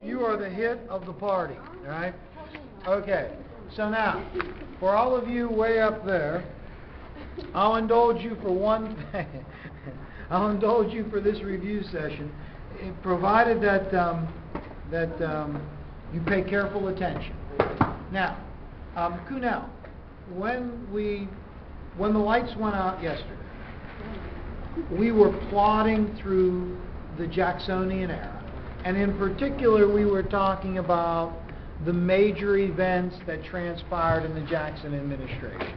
You are the hit of the party, all right? Okay, so now, for all of you way up there, I'll indulge you for one thing. I'll indulge you for this review session, provided that you pay careful attention. Now, Kunal, when the lights went out yesterday, we were plodding through the Jacksonian era. And in particular, we were talking about the major events that transpired in the Jackson administration.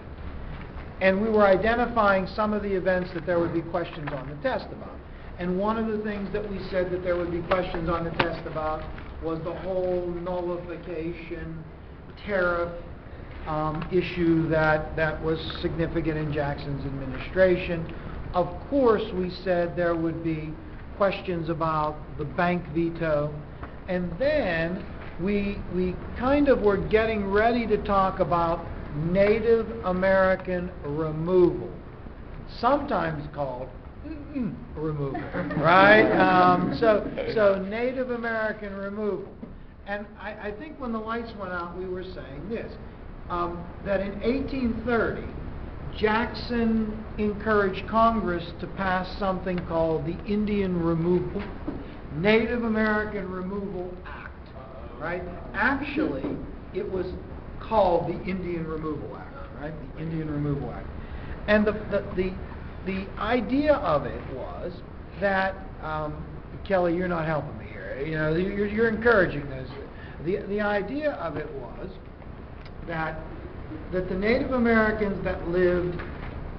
And we were identifying some of the events that there would be questions on the test about. And one of the things that we said that there would be questions on the test about was the whole nullification tariff issue that was significant in Jackson's administration. Of course, we said there would be questions about the bank veto, and then we kind of were getting ready to talk about Native American removal, sometimes called removal, right? So Native American removal. And I think when the lights went out, we were saying this, that in 1830, Jackson encouraged Congress to pass something called the Native American Removal Act, right? Actually, it was called the Indian Removal Act, right? The Indian Removal Act. And the idea of it was that, Kelly, you're not helping me here. You know, you're encouraging this. The idea of it was that the Native Americans that lived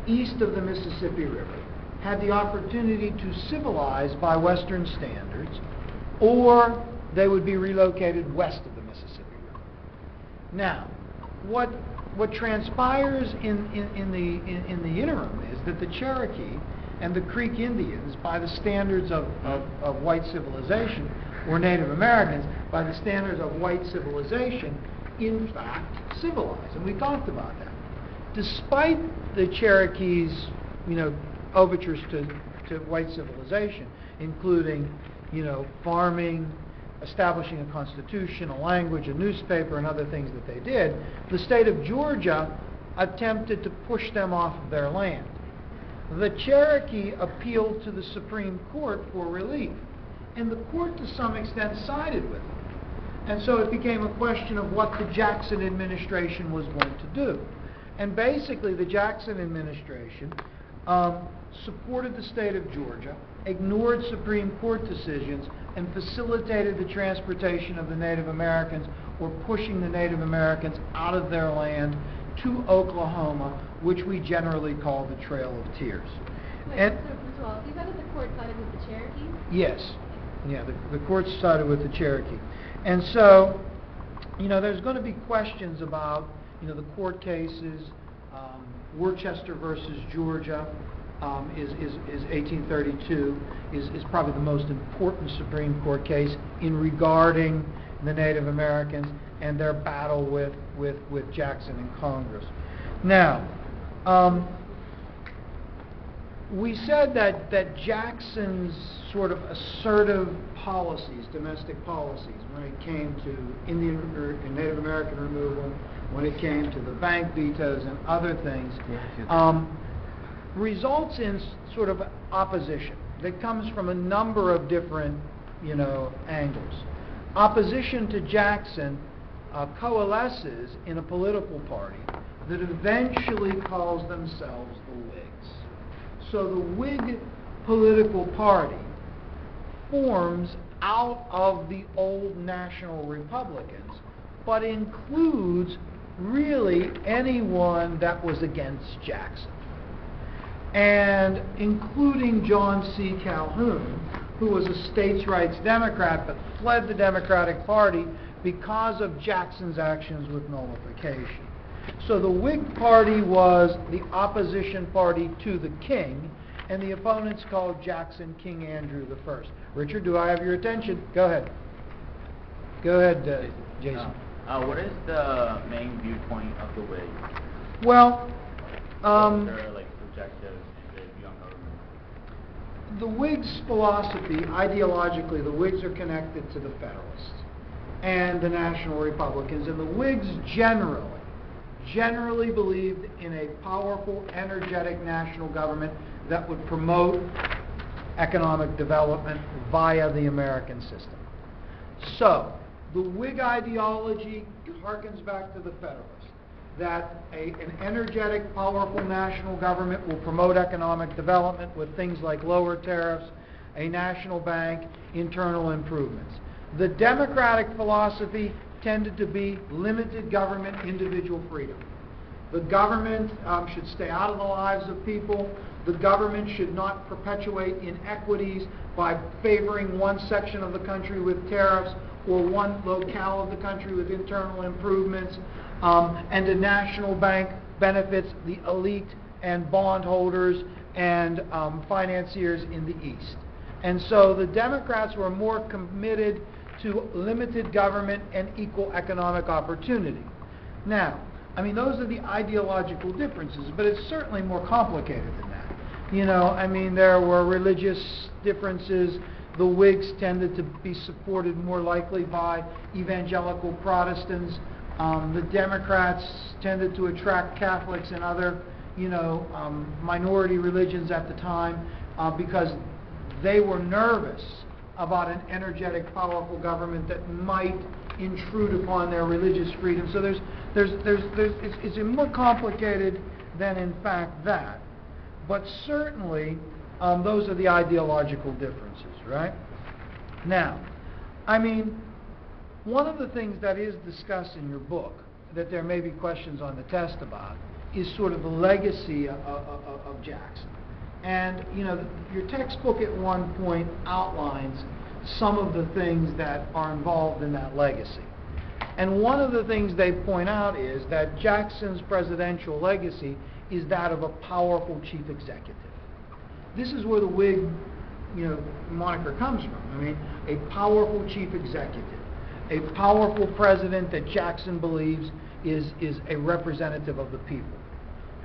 east of the Mississippi River had the opportunity to civilize by Western standards, or they would be relocated west of the Mississippi River. Now, what transpires in the interim is that the Cherokee and the Creek Indians, by the standards of white civilization, or Native Americans, by the standards of white civilization, in fact, civilized, and we talked about that. Despite the Cherokees, overtures to white civilization, including, farming, establishing a constitution, a language, a newspaper, and other things that they did, the state of Georgia attempted to push them off of their land. The Cherokee appealed to the Supreme Court for relief, and the court, to some extent, sided with them. And so it became a question of what the Jackson administration was going to do. And basically, the Jackson administration supported the state of Georgia, ignored Supreme Court decisions, and facilitated the transportation of the Native Americans, or pushing the Native Americans out of their land to Oklahoma, which we generally call the Trail of Tears. Wait, so first of all, you said that the court sided with the Cherokee? Yes. Yeah, the court sided with the Cherokee. And so, there's going to be questions about, the court cases. Worcester versus Georgia is 1832, is probably the most important Supreme Court case in regarding the Native Americans and their battle with Jackson in Congress. Now, we said that Jackson's sort of assertive policies, domestic policies, when it came to Indian and Native American removal, when it came to the bank vetoes and other things, results in sort of opposition that comes from a number of different, angles. Opposition to Jackson coalesces in a political party that eventually calls themselves the Whigs. So the Whig political party forms out of the old National Republicans, but includes really anyone that was against Jackson, and including John C. Calhoun, who was a states' rights Democrat but fled the Democratic Party because of Jackson's actions with nullification. So the Whig Party was the opposition party to the king, and the opponents called Jackson King Andrew I. Richard, do I have your attention? Go ahead. Go ahead, Jason. What is the main viewpoint of the Whigs? Well, their objectives and the view on government? The Whigs' philosophy, ideologically, the Whigs are connected to the Federalists. and the National Republicans. And the Whigs generally believed in a powerful, energetic national government that would promote economic development via the American system. So, the Whig ideology harkens back to the Federalists, that an energetic, powerful national government will promote economic development with things like lower tariffs, a national bank, internal improvements. The Democratic philosophy tended to be limited government, individual freedom. The government should stay out of the lives of people. The government should not perpetuate inequities by favoring one section of the country with tariffs or one locale of the country with internal improvements. And the national bank benefits the elite and bondholders and financiers in the East. And so the Democrats were more committed to limited government and equal economic opportunity. Now, I mean, those are the ideological differences, but it's certainly more complicated than that. You know, I mean, there were religious differences. The Whigs tended to be supported more likely by evangelical Protestants. The Democrats tended to attract Catholics and other, minority religions at the time because they were nervous about an energetic, powerful government that might intrude upon their religious freedom. So it's more complicated than in fact that. But certainly, those are the ideological differences, right? Now, I mean, one of the things that is discussed in your book, that there may be questions on the test about, is sort of the legacy of Jackson. And, your textbook at one point outlines some of the things that are involved in that legacy. And one of the things they point out is that Jackson's presidential legacy is that of a powerful chief executive. This is where the Whig, moniker comes from. I mean, a powerful chief executive, a powerful president that Jackson believes is a representative of the people.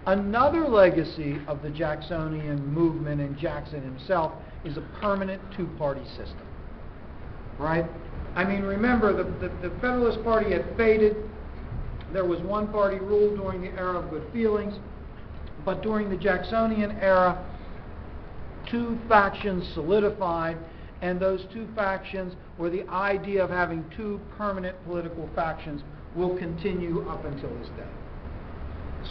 Another legacy of the Jacksonian movement and Jackson himself is a permanent two-party system, right? I mean, remember, the Federalist Party had faded. There was one-party rule during the era of good feelings, but during the Jacksonian era, two factions solidified, and those two factions, were the idea of having two permanent political factions, will continue up until this day.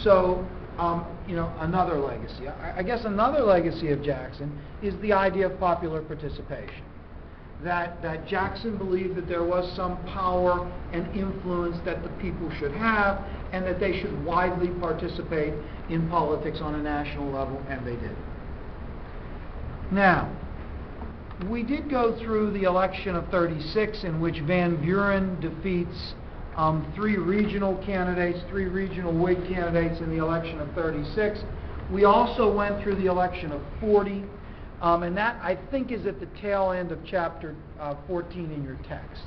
So, another legacy. I guess another legacy of Jackson is the idea of popular participation. That Jackson believed that there was some power and influence that the people should have, and that they should widely participate in politics on a national level, and they did. Now, we did go through the election of '36, in which Van Buren defeats three regional Whig candidates in the election of '36. We also went through the election of '40, and that, I think, is at the tail end of chapter 14 in your text.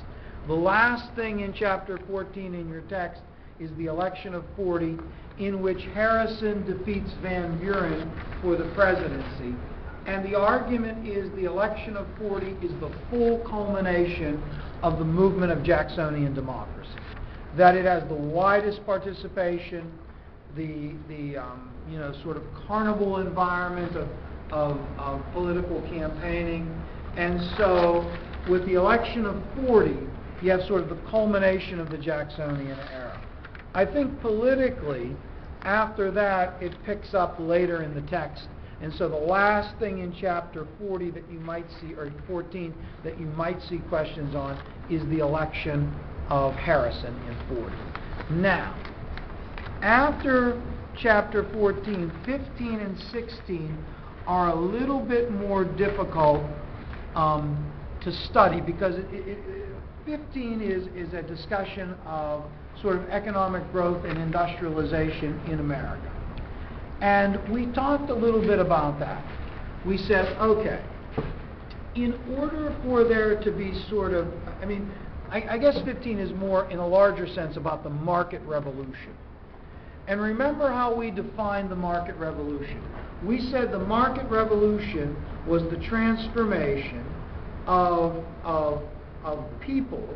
The last thing in chapter 14 in your text is the election of '40, in which Harrison defeats Van Buren for the presidency. And the argument is the election of '40 is the full culmination of the movement of Jacksonian democracy. That it has the widest participation, the sort of carnival environment of political campaigning. And so, with the election of '40, you have sort of the culmination of the Jacksonian era. I think politically, after that, it picks up later in the text. And so the last thing in chapter 40 that you might see, or 14, that you might see questions on, is the election of Harrison in 40. Now, after chapter 14, 15 and 16 are a little bit more difficult to study, because 15 is a discussion of sort of economic growth and industrialization in America. And we talked a little bit about that. We said, okay, in order for there to be sort of, I guess 15 is more, in a larger sense, about the market revolution. And remember how we defined the market revolution. We said the market revolution was the transformation of people